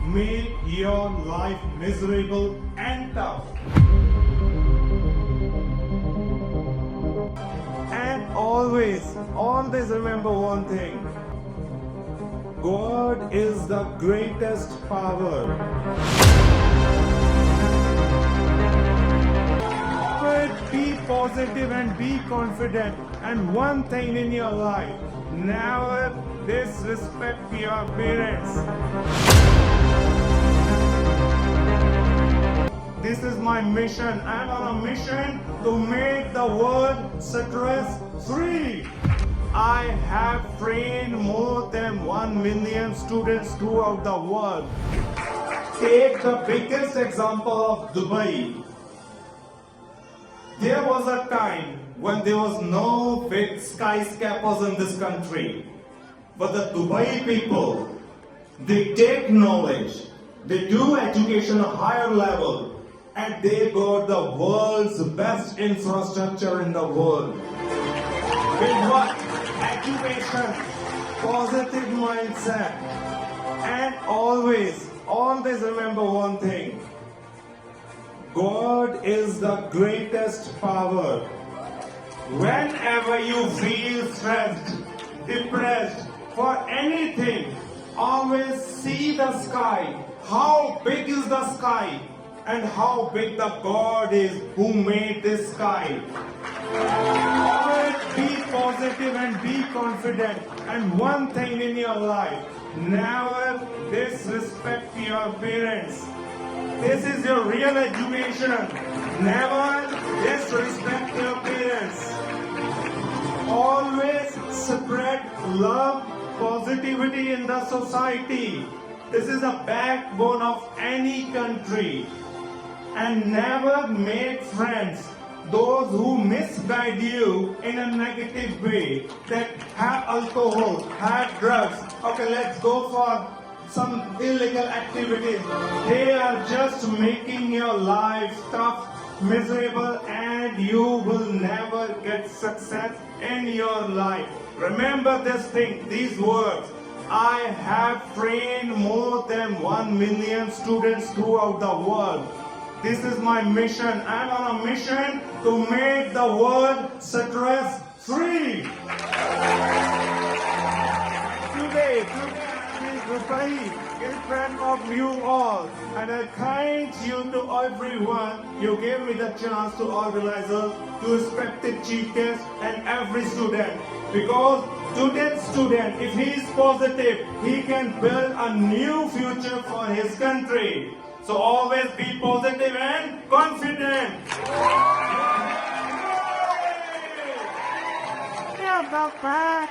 make your life miserable and tough. And always remember one thing. God is the greatest power. But be positive and be confident. And one thing in your life, never disrespect your parents. This is my mission. I'm on a mission to make the world stress-free. I have trained more than 1 million students throughout the world. Take the biggest example of Dubai. There was a time when there was no big skyscrapers in this country. But the Dubai people, they take knowledge, they do education at a higher level, and they got the world's best infrastructure in the world. With what? Education, positive mindset, and always remember one thing. God is the greatest power. Whenever you feel stressed, depressed, for anything, always see the sky. How big is the sky? And how big the God is who made this sky. Always be positive and be confident. And one thing in your life, never disrespect your parents. This is your real education. Never disrespect your parents. Always spread love, positivity in the society. This is a backbone of any country. And never make friends those who misguide you in a negative way, that have alcohol, have drugs. Okay, let's go for some illegal activities. They are just making your life tough, miserable, and you will never get success in your life. Remember this thing, these words. I have trained more than 1 million students throughout the world. This is my mission. I'm on a mission to make the world stress-free. Today is Dubai in front of you all. And I thank you to everyone. You gave me the chance to organizers, to respected chief guests, and every student. Because today's student, if he is positive, he can build a new future for his country. So always be positive and confident. Yeah, Papa.